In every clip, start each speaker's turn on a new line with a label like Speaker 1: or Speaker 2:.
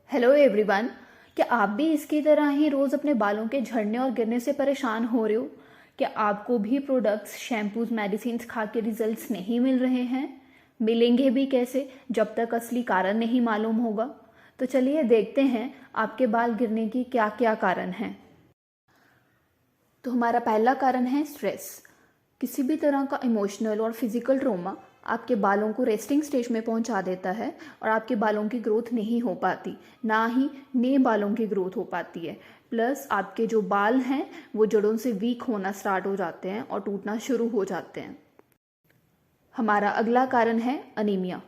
Speaker 1: Hello everyone. क्या आप भी इसकी तरह ही रोज़ अपने बालों के झड़ने और गिरने से परेशान हो रहे हो? क्या आपको भी प्रोडक्ट्स, शैम्पूज, मेडिसिन्स खा के रिजल्ट्स नहीं मिल रहे हैं? मिलेंगे भी कैसे जब तक असली कारण नहीं मालूम होगा? तो चलिए देखते हैं आपके बाल गिरने की क्या क्या कारण हैं। तो हमारा पहला कारण है स्ट्रेस। किसी भी तरह का इमोशनल और फिजिकल ट्रॉमा आपके बालों को रेस्टिंग स्टेज में पहुंचा देता है और आपके बालों की ग्रोथ नहीं हो पाती, ना ही नए बालों की ग्रोथ हो पाती है। प्लस आपके जो बाल हैं वो जड़ों से वीक होना स्टार्ट हो जाते हैं और टूटना शुरू हो जाते हैं। हमारा अगला कारण है अनीमिया।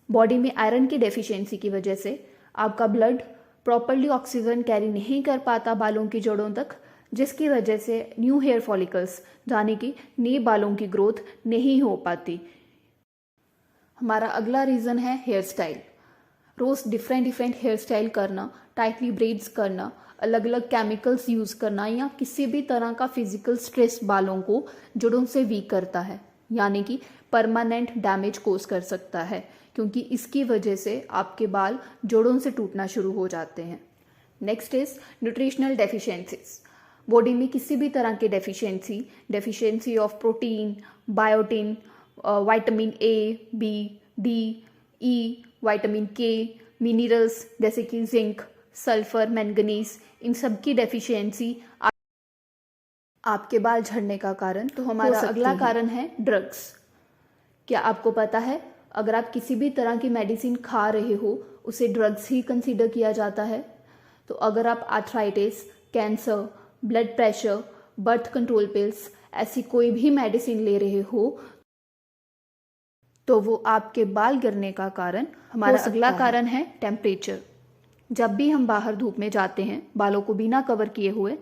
Speaker 1: बॉडी में आयरन की डेफिशिएंसी की वजह से आपका ब्लड प्रॉपरली ऑक्सीजन कैरी नहीं कर पाता बालों की जड़ों तक, जिसकी वजह से न्यू हेयर फॉलिकल्स यानी कि नए बालों की ग्रोथ नहीं हो पाती। हमारा अगला रीज़न है हेयर स्टाइल। रोज़ डिफरेंट हेयर स्टाइल करना, टाइटली ब्रेड्स करना, अलग अलग केमिकल्स यूज़ करना या किसी भी तरह का फिजिकल स्ट्रेस बालों को जड़ों से वीक करता है, यानी कि परमानेंट डैमेज कोज कर सकता है, क्योंकि इसकी वजह से आपके बाल जड़ों से टूटना शुरू हो जाते हैं। Next is nutritional deficiencies. Body में किसी भी तरह की deficiency of protein, biotin, vitamin A, B, D, E, vitamin K, minerals जैसे कि जिंक, सल्फर, मैंगनीज, इन सब की डेफिशिएंसी आपके बाल झड़ने का कारण तो हमारा अगला कारण है ड्रग्स। क्या आपको पता है अगर आप किसी भी तरह की मेडिसिन खा रहे हो उसे ड्रग्स ही कंसीडर किया जाता है? तो अगर आप arthritis, cancer, blood pressure, birth control pills ऐसी कोई भी मेडिसिन ले रहे हो तो वो आपके बाल गिरने का कारण हमारा अगला कारण है टेम्परेचर। जब भी हम बाहर धूप में जाते हैं बालों को बिना कवर किए हुए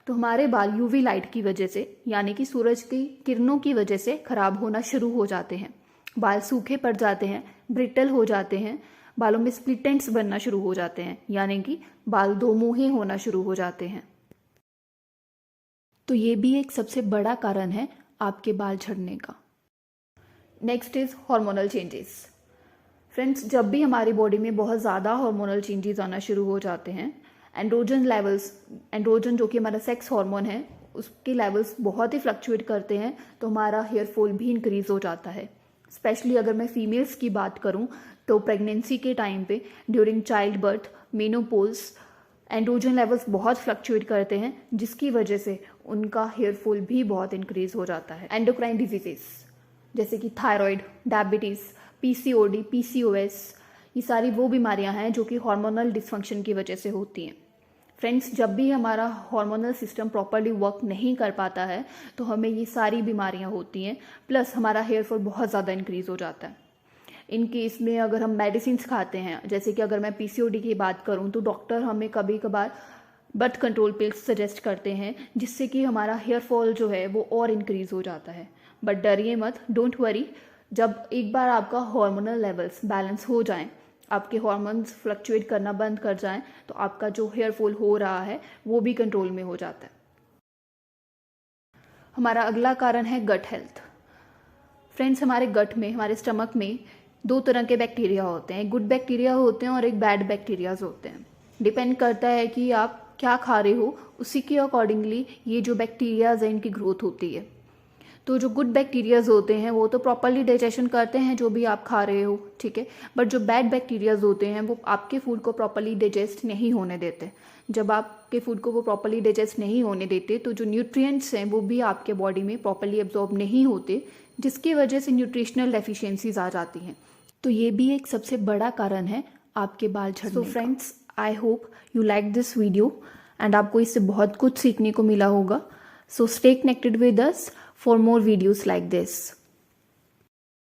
Speaker 1: तो हमारे बाल यूवी लाइट की वजह से यानी कि सूरज की किरणों की वजह से खराब होना शुरू हो जाते हैं। बाल सूखे पड़ जाते हैं, ब्रिटल हो जाते हैं, बालों में स्प्लिट एंड्स बनना शुरू हो जाते हैं, यानी कि बाल दो मुंहे होना शुरू हो जाते हैं। तो ये भी एक सबसे बड़ा कारण है आपके बाल झड़ने का। Next is hormonal changes. Friends, जब भी हमारी बॉडी में बहुत ज़्यादा हार्मोनल चेंजेस आना शुरू हो जाते हैं, एंड्रोजन जो कि हमारा सेक्स हार्मोन है उसके लेवल्स बहुत ही फ्लक्चुएट करते हैं, तो हमारा हेयर फॉल भी इंक्रीज हो जाता है। स्पेशली अगर मैं फीमेल्स की बात करूं तो प्रेगनेंसी के टाइम पे, during child birth, menopause, androgen levels बहुत फ्लक्चुएट करते हैं, जिसकी वजह से उनका हेयर फॉल भी बहुत इंक्रीज हो जाता है। एंडोक्राइन डिजीजेस जैसे कि थायराइड, डायबिटीज़, पीसीओडी, पीसीओएस, ये सारी वो बीमारियां हैं जो कि हार्मोनल डिसफंक्शन की वजह से होती हैं। फ्रेंड्स, जब भी हमारा हार्मोनल सिस्टम प्रॉपरली वर्क नहीं कर पाता है तो हमें ये सारी बीमारियां होती हैं, प्लस हमारा हेयर फॉल बहुत ज़्यादा इंक्रीज हो जाता है। इन केस में अगर हम मेडिसिन खाते हैं, जैसे कि अगर मैं पीसीओडी की बात करूं तो डॉक्टर हमें कभी कभार बर्थ कंट्रोल पिल्स सजेस्ट करते हैं, जिससे कि हमारा हेयर फॉल जो है वो और इंक्रीज हो जाता है। बट डरिए मत, डोंट वरी। जब एक बार आपका हार्मोनल लेवल्स बैलेंस हो जाएं, आपके हार्मोन्स फ्लक्चुएट करना बंद कर जाएं, तो आपका जो हेयर फॉल हो रहा है वो भी कंट्रोल में हो जाता है। हमारा अगला कारण है गट हेल्थ। फ्रेंड्स, हमारे गट में, हमारे स्टमक में दो तरह के बैक्टीरिया होते हैं। गुड बैक्टीरिया होते हैं और एक बैड बैक्टीरियाज होते हैं। डिपेंड करता है कि आप क्या खा रहे हो, उसी के अकॉर्डिंगली ये जो बैक्टीरियाज हैं इनकी ग्रोथ होती है। तो जो गुड बैक्टीरियाज होते हैं वो तो प्रॉपरली डाइजेशन करते हैं जो भी आप खा रहे हो, ठीक है। बट जो बैड बैक्टीरियाज होते हैं वो आपके फूड को प्रॉपरली डाइजेस्ट नहीं होने देते। जब आपके फूड को वो प्रॉपरली डाइजेस्ट नहीं होने देते तो जो न्यूट्रिएंट्स हैं वो भी आपके बॉडी में प्रॉपरली एब्जॉर्ब नहीं होते, जिसकी वजह से न्यूट्रिशनल डेफिशिएंसीज आ जाती हैं। तो ये भी एक सबसे बड़ा कारण है आपके बाल झड़ने का। So friends, I hope you like this video and आपको इससे बहुत कुछ सीखने को मिला होगा। So stay connected with us for more videos like this.